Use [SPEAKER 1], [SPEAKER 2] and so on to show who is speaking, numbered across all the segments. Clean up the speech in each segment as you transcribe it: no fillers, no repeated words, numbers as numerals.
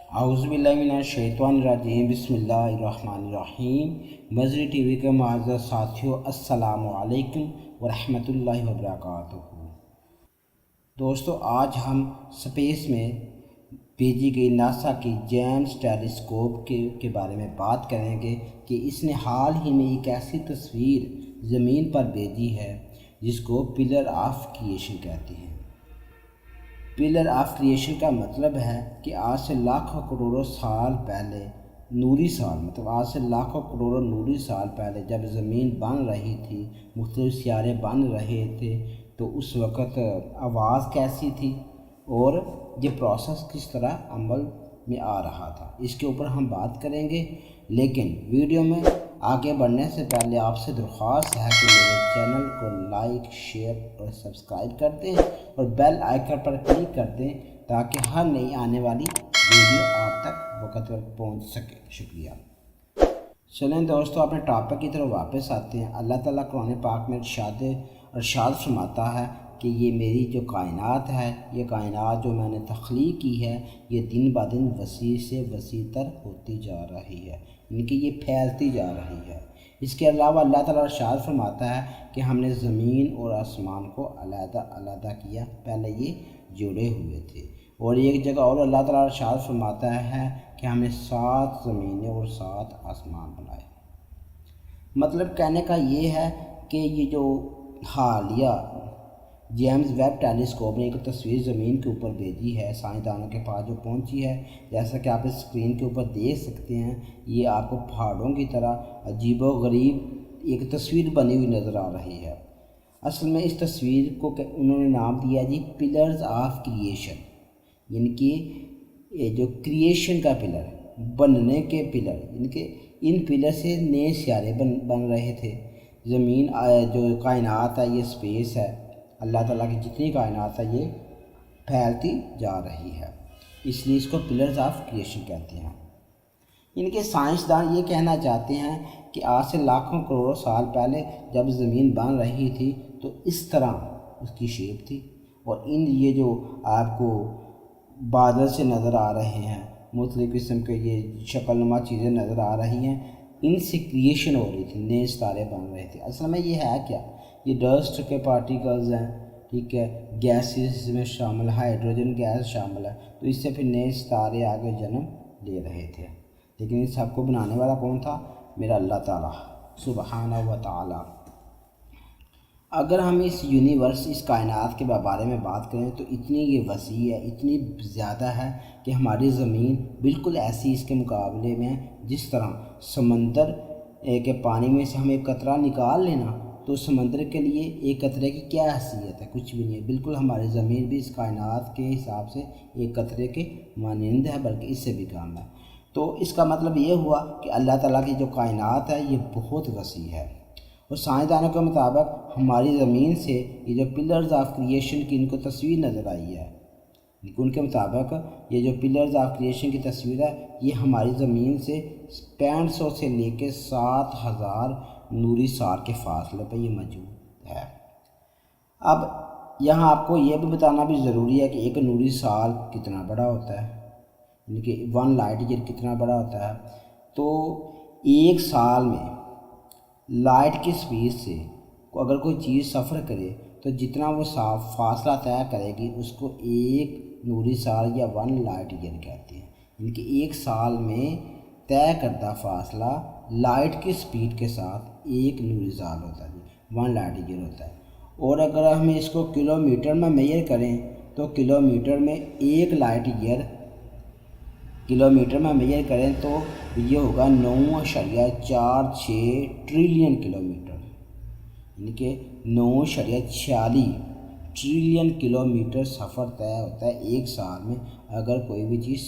[SPEAKER 1] اعوذ باللہ من الشیطان الرجیم بسم اللہ الرحمن الرحیم۔ مظہری ٹی وی کے معزز ساتھیوں، السلام علیکم ورحمۃ اللہ وبرکاتہ۔ دوستو، آج ہم سپیس میں بھیجی گئی ناسا کی جیمز ٹیلیسکوپ کے بارے میں بات کریں گے کہ اس نے حال ہی میں ایک ایسی تصویر زمین پر بھیجی ہے جس کو پلر آف کریشن کہتے ہیں۔ پلر آف کریشن کا مطلب ہے کہ آج سے لاکھوں کروڑوں سال پہلے آج سے لاکھوں کروڑوں نوری سال پہلے جب زمین بن رہی تھی، مختلف سیارے بن رہے تھے، تو اس وقت آواز کیسی تھی اور یہ پروسیس کس طرح عمل میں آ رہا تھا، اس کے اوپر ہم بات کریں گے۔ لیکن ویڈیو میں آگے بڑھنے سے پہلے آپ سے درخواست ہے کہ میرے چینل کو لائک، شیئر اور سبسکرائب کر دیں اور بیل آئیکن پر کلک کر دیں تاکہ ہر نئی آنے والی ویڈیو آپ تک وقت پر پہنچ سکے۔ شکریہ۔ چلیں دوستو، اپنے ٹاپک کی طرف واپس آتے ہیں۔ اللہ تعالیٰ قرآن پاک میں ارشاد فرماتا ہے کہ یہ میری جو کائنات ہے، یہ کائنات جو میں نے تخلیق کی ہے، یہ دن بہ دن وسیع سے وسیع تر ہوتی جا رہی ہے، یعنی کہ یہ پھیلتی جا رہی ہے۔ اس کے علاوہ اللہ تعالیٰ ارشاد فرماتا ہے کہ ہم نے زمین اور آسمان کو علیحدہ علیحدہ کیا، پہلے یہ جڑے ہوئے تھے۔ اور ایک جگہ اور اللہ تعالیٰ ارشاد فرماتا ہے کہ ہم نے 7 زمینیں اور 7 آسمان بنائے۔ مطلب کہنے کا یہ ہے کہ یہ جو حالیہ جیمز ویب ٹیلیسکوپ نے ایک تصویر زمین کے اوپر بھیجی ہے، سائنسدانوں کے پاس جو پہنچی ہے، جیسا کہ آپ اس اسکرین کے اوپر دیکھ سکتے ہیں، یہ آپ کو پہاڑوں کی طرح عجیب و غریب ایک تصویر بنی ہوئی نظر آ رہی ہے۔ اصل میں اس تصویر کو انہوں نے نام دیا جی پلرز آف کریشن، یعنی کہ یہ جو کریشن کا پلر، بننے کے پلر، یعنی کہ ان پلر سے نئے سیارے بن رہے تھے۔ زمین جو کائنات ہے، یہ اسپیس ہے، اللہ تعالیٰ کی جتنی کائنات ہے یہ پھیلتی جا رہی ہے، اس لیے اس کو پلرز آف کریشن کہتے ہیں۔ یعنی کہ سائنسدان یہ کہنا چاہتے ہیں کہ آج سے لاکھوں کروڑوں سال پہلے جب زمین بن رہی تھی تو اس طرح اس کی شیپ تھی، اور یہ جو آپ کو بادل سے نظر آ رہے ہیں، مختلف قسم کے یہ شکل نما چیزیں نظر آ رہی ہیں، ان سے کریشن ہو رہی تھی، نئے ستارے بن رہے تھے۔ اصل میں یہ ہے کیا؟ یہ ڈسٹ کے پارٹیکلز ہیں، ٹھیک ہے، گیسز میں شامل، ہائیڈروجن گیس شامل ہے، تو اس سے پھر نئے ستارے آگے جنم لے رہے تھے۔ لیکن اس سب کو بنانے والا کون تھا؟ میرا اللہ تعالیٰ سبحانہ و تعالیٰ۔ اگر ہم اس یونیورس، اس کائنات کے بارے میں بات کریں تو اتنی یہ وسیع ہے، اتنی زیادہ ہے کہ ہماری زمین بالکل ایسی اس کے مقابلے میں، جس طرح سمندر کے پانی میں سے ہم ایک قطرہ نکال لینا تو سمندر کے لیے ایک قطرے کی کیا حیثیت ہے؟ کچھ بھی نہیں ہے۔ بالکل ہماری زمین بھی اس کائنات کے حساب سے ایک قطرے کے مانند ہے، بلکہ اس سے بھی کم ہے۔ تو اس کا مطلب یہ ہوا کہ اللہ تعالیٰ کی جو کائنات ہے یہ بہت وسیع ہے، اور سائنسدانوں کے مطابق ہماری زمین سے یہ جو پلرز آف کریشن کی ان کو تصویر نظر آئی ہے، ان کے مطابق یہ جو پلرز آف کریشن کی تصویر ہے یہ ہماری زمین سے 6500 سے لے کے 7000 نوری سال کے فاصلے پہ یہ موجود ہے۔ اب یہاں آپ کو یہ بھی بتانا بھی ضروری ہے کہ ایک نوری سال کتنا بڑا ہوتا ہے، یعنی کہ 1 لائٹ ایئر کتنا بڑا ہوتا ہے۔ تو ایک سال میں لائٹ کی سپیڈ سے اگر کوئی چیز سفر کرے تو جتنا وہ فاصلہ طے کرے گی اس کو ایک نوری سال یا 1 لائٹ ایئر کہتے ہیں، یعنی کہ ایک سال میں طے کردہ فاصلہ لائٹ کی سپیڈ کے ساتھ ایک نوری سال ہوتا ہے، 1 لائٹ ایئر ہوتا ہے۔ اور اگر ہم اس کو کلومیٹر میں میئر کریں تو کلومیٹر میں 1 لائٹ ایئر کلومیٹر میں میئر کریں تو یہ ہوگا 9.46 ٹریلین کلومیٹر، یعنی کہ 9.46 ٹریلین کلومیٹر سفر طے ہوتا ہے ایک سال میں، اگر کوئی بھی چیز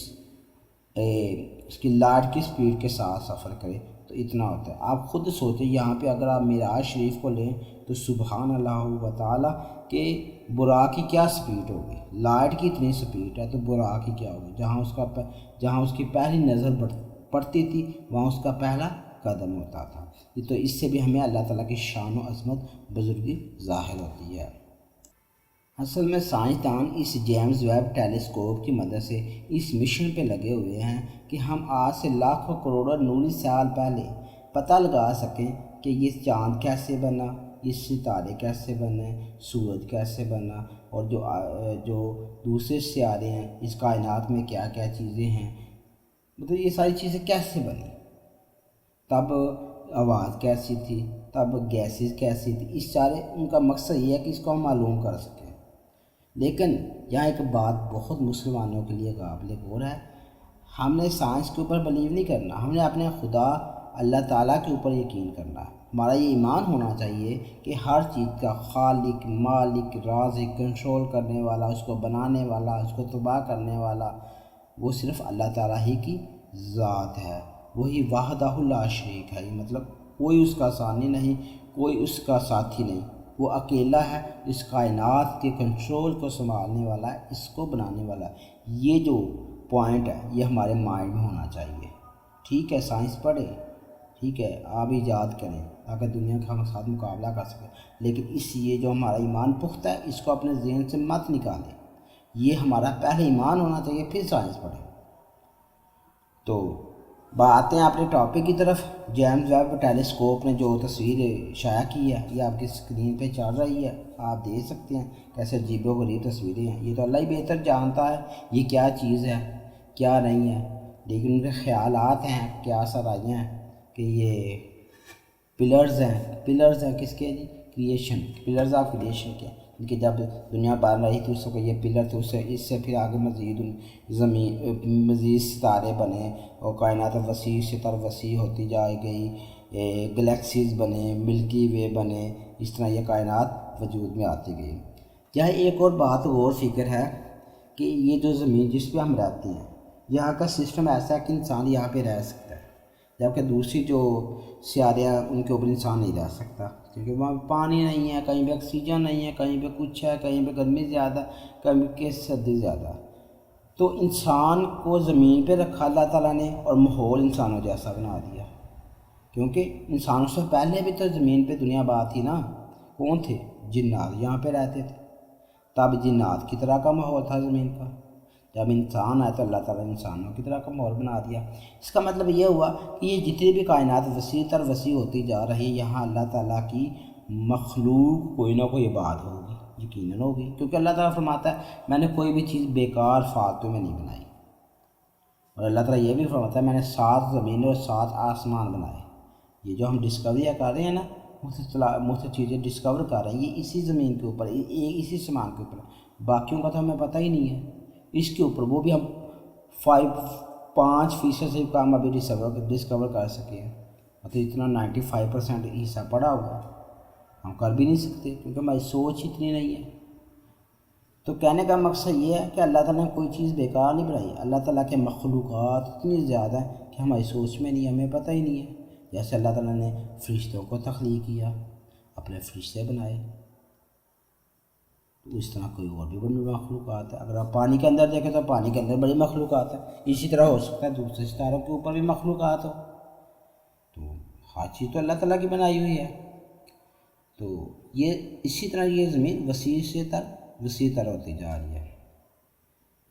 [SPEAKER 1] اس کی لائٹ کی سپیڈ کے ساتھ سفر کرے تو اتنا ہوتا ہے۔ آپ خود سوچیں، یہاں پہ اگر آپ معراج شریف کو لیں تو سبحان اللہ و تعالیٰ کہ براق کی کیا سپیڈ ہوگی، لائٹ کی اتنی سپیڈ ہے تو براق کی کیا ہوگی؟ جہاں اس کی پہلی نظر پڑتی تھی وہاں اس کا پہلا قدم ہوتا تھا۔ تو اس سے بھی ہمیں اللہ تعالیٰ کی شان و عظمت، بزرگی ظاہر ہوتی ہے۔ اصل میں سائنسدان اس جیمز ویب ٹیلیسکوپ کی مدد سے اس مشن پہ لگے ہوئے ہیں کہ ہم آج سے لاکھوں کروڑوں نوری سال پہلے پتہ لگا سکیں کہ یہ چاند کیسے بنا، یہ ستارے کیسے بنے، سورج کیسے بنا، اور جو دوسرے سیارے ہیں، اس کائنات میں کیا کیا چیزیں ہیں، مطلب یہ ساری چیزیں کیسے بنی، تب آواز کیسی تھی، تب گیسز کیسی تھی، اس سارے ان کا مقصد یہ ہے کہ اس کو ہم معلوم کر سکیں۔ لیکن یہاں ایک بات بہت مسلمانوں کے لیے قابل غور ہے، ہم نے سائنس کے اوپر بلیو نہیں کرنا، ہم نے اپنے خدا اللہ تعالیٰ کے اوپر یقین کرنا ہے۔ ہمارا یہ ایمان ہونا چاہیے کہ ہر چیز کا خالق، مالک، رازق، کنٹرول کرنے والا، اس کو بنانے والا، اس کو تباہ کرنے والا، وہ صرف اللہ تعالیٰ ہی کی ذات ہے، وہی وحدہ لا شریک ہے، مطلب کوئی اس کا ثانی نہیں، کوئی اس کا ساتھی نہیں، وہ اکیلا ہے، اس کائنات کے کنٹرول کو سنبھالنے والا ہے، اس کو بنانے والا ہے۔ یہ جو پوائنٹ ہے یہ ہمارے مائنڈ میں ہونا چاہیے۔ ٹھیک ہے، سائنس پڑھیں، ٹھیک ہے، آپ ایجاد کریں تاکہ دنیا کا ہم ساتھ مقابلہ کر سکیں، لیکن یہ جو ہمارا ایمان پختہ ہے اس کو اپنے ذہن سے مت نکالیں۔ یہ ہمارا پہلے ایمان ہونا چاہیے، پھر سائنس پڑھیں۔ تو آتے ہیں اپنے ٹاپک کی طرف۔ جیمز ویب ٹیلیسکوپ نے جو تصویر شائع کی ہے یہ آپ کی اسکرین پہ چل رہی ہے، آپ دیکھ سکتے ہیں کیسے عجیب و غریب تصویریں ہیں۔ یہ تو اللہ ہی بہتر جانتا ہے یہ کیا چیز ہے کیا نہیں ہے، لیکن ان کے خیالات ہیں کیا سرائیاں ہیں کہ یہ پلرز ہیں کس کے جی؟ کریشن، پلرز آف کریشن کے، ان کی جب دنیا بن رہی تھی اس کو یہ پلر تھے، اس سے پھر آگے مزید ستارے بنے اور کائنات وسیع سے تر وسیع ہوتی جائے گئی، گلیکسیز بنے، ملکی وے بنے، اس طرح یہ کائنات وجود میں آتی گئی۔ یہاں ایک اور بات غور فکر ہے کہ یہ جو زمین جس پہ ہم رہتے ہیں یہاں کا سسٹم ایسا ہے کہ انسان یہاں پہ رہ سکتا ہے، جبکہ دوسری جو سیارے ہیں ان کے اوپر انسان نہیں رہ سکتا، کیونکہ وہاں پانی نہیں ہے، کہیں پہ آکسیجن نہیں ہے، کہیں پہ کچھ ہے، کہیں پہ گرمی زیادہ، کہیں پہ سردی زیادہ۔ تو انسان کو زمین پہ رکھا اللہ تعالیٰ نے اور ماحول انسانوں جیسا بنا دیا، کیونکہ انسانوں سے پہلے بھی تو زمین پہ دنیا بات تھی نا، کون تھے؟ جنات یہاں پہ رہتے تھے، تب جنات کی طرح کا ماحول تھا زمین کا۔ جب انسان آئے تو اللہ تعالیٰ نے انسانوں کی طرح کا ماحول بنا دیا۔ اس کا مطلب یہ ہوا کہ یہ جتنی بھی کائنات وسیع تر وسیع ہوتی جا رہی ہے، یہاں اللہ تعالیٰ کی مخلوق کوئی نہ کوئی عبادت ہوگی، یقیناً ہوگی، کیونکہ اللہ تعالیٰ فرماتا ہے میں نے کوئی بھی چیز بیکار فالتو میں نہیں بنائی، اور اللہ تعالیٰ یہ بھی فرماتا ہے میں نے 7 زمینیں اور 7 آسمان بنائے۔ یہ جو ہم ڈسکوریاں کر رہے ہیں نا، مختلف چیزیں ڈسکور کر رہے ہیں، یہ اسی زمین کے اوپر، اسی سامان کے اوپر، باقیوں کا تو ہمیں پتہ ہی نہیں ہے۔ اس کے اوپر وہ بھی ہم 5% سے کم ابھی ڈسکور کر سکے ہیں، مطلب اتنا 95% حصہ پڑا ہوا ہے، ہم کر بھی نہیں سکتے کیونکہ ہماری سوچ اتنی نہیں ہے۔ تو کہنے کا مقصد یہ ہے کہ اللہ تعالیٰ نے کوئی چیز بیکار نہیں بنائی، اللہ تعالیٰ کے مخلوقات اتنی زیادہ ہیں کہ ہماری سوچ میں نہیں، ہمیں پتہ ہی نہیں ہے۔ جیسے اللہ تعالیٰ نے فرشتوں کو تخلیق کیا، اپنے فرشتے بنائے، تو اس طرح کوئی اور بھی بڑی مخلوقات ہے۔ اگر آپ پانی کے اندر دیکھیں تو پانی کے اندر بڑی مخلوقات ہیں، اسی طرح ہو سکتا ہے دوسرے ستاروں کے اوپر بھی مخلوقات ہو۔ تو ہر چیز تو اللہ تعالیٰ کی بنائی ہوئی ہے۔ تو یہ اسی طرح یہ زمین وسیع سے وسیع تر ہوتی جا رہی ہے۔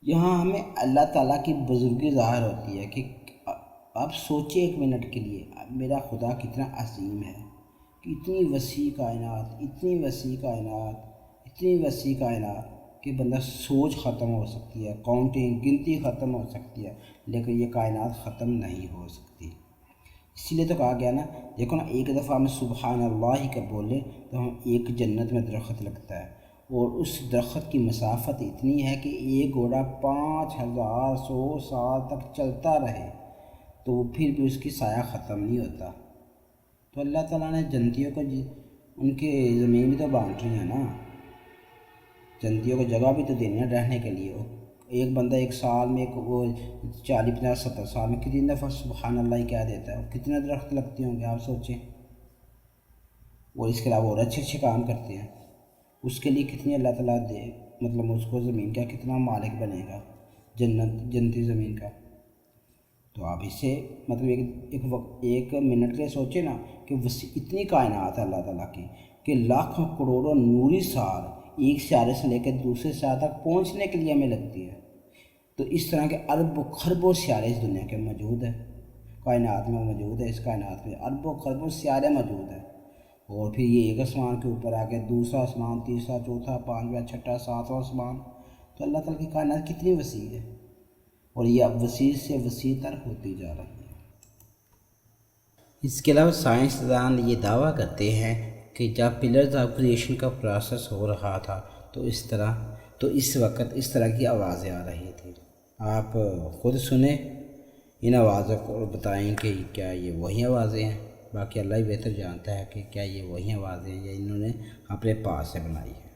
[SPEAKER 1] یہاں ہمیں اللہ تعالیٰ کی بزرگی ظاہر ہوتی ہے کہ آپ سوچیں ایک منٹ کے لیے میرا خدا کتنا عظیم ہے، کہ اتنی وسیع کائنات، اتنی وسیع کائنات، اتنی وسیع کائنات کہ بندہ سوچ ختم ہو سکتی ہے، کاؤنٹنگ گنتی ختم ہو سکتی ہے، لیکن یہ کائنات ختم نہیں ہو سکتی۔ اسی لیے تو کہا گیا نا، دیکھو نا، ایک دفعہ ہم سبحان اللہ کا بولیں تو ہم ایک جنت میں درخت لگتا ہے، اور اس درخت کی مسافت اتنی ہے کہ ایک گھوڑا 5100 سال تک چلتا رہے تو پھر بھی اس کی سایہ ختم نہیں ہوتا۔ تو اللہ تعالیٰ نے جنتیوں کو ان کے زمین بھی تو بانٹ رہی ہیں نا، جنتیوں کو جگہ بھی تو دینی ہے رہنے کے لیے۔ ایک بندہ ایک سال میں وہ 40 50 70 سال میں کتنی دفعہ سبحان اللہ کہہ دیتا ہے، اور کتنے درخت لگتے ہوں گے آپ سوچیں، اور اس کے علاوہ اور اچھے کام کرتے ہیں، اس کے لیے کتنی اللہ تعالیٰ دے، مطلب اس کو زمین کا کتنا مالک بنے گا، جنتی زمین کا۔ تو آپ اس سے مطلب ایک منٹ کے سوچیں نا کہ اتنی کائنات ہے اللہ تعالیٰ کی کہ لاکھوں کروڑوں نوری سال ایک سیارے سے لے کے دوسرے سیارے تک پہنچنے کے لیے ہمیں لگتی ہے۔ تو اس طرح کے اربوں خربوں سیارے اس دنیا کے موجود ہیں، کائنات میں موجود ہے۔ اس کائنات میں اربوں خربوں سیارے موجود ہیں، اور پھر یہ ایک آسمان کے اوپر آ کے دوسرا آسمان، تیسرا، چوتھا، پانچواں، چھٹا، ساتواں آسمان۔ تو اللہ تعالیٰ کی کائنات کتنی وسیع ہے، اور یہ اب وسیع سے وسیع تر ہوتی جا رہی ہے۔ اس کے علاوہ سائنسدان یہ دعویٰ کرتے ہیں کہ جب پلرز آف کریشن کا پروسیس ہو رہا تھا تو اس وقت اس طرح کی آوازیں آ رہی تھیں۔ آپ خود سنیں ان آوازوں کو اور بتائیں کہ کیا یہ وہی آوازیں ہیں۔ باقی اللہ ہی بہتر جانتا ہے کہ کیا یہ وہی آوازیں ہیں یا انہوں نے اپنے پاس سے بنائی ہیں۔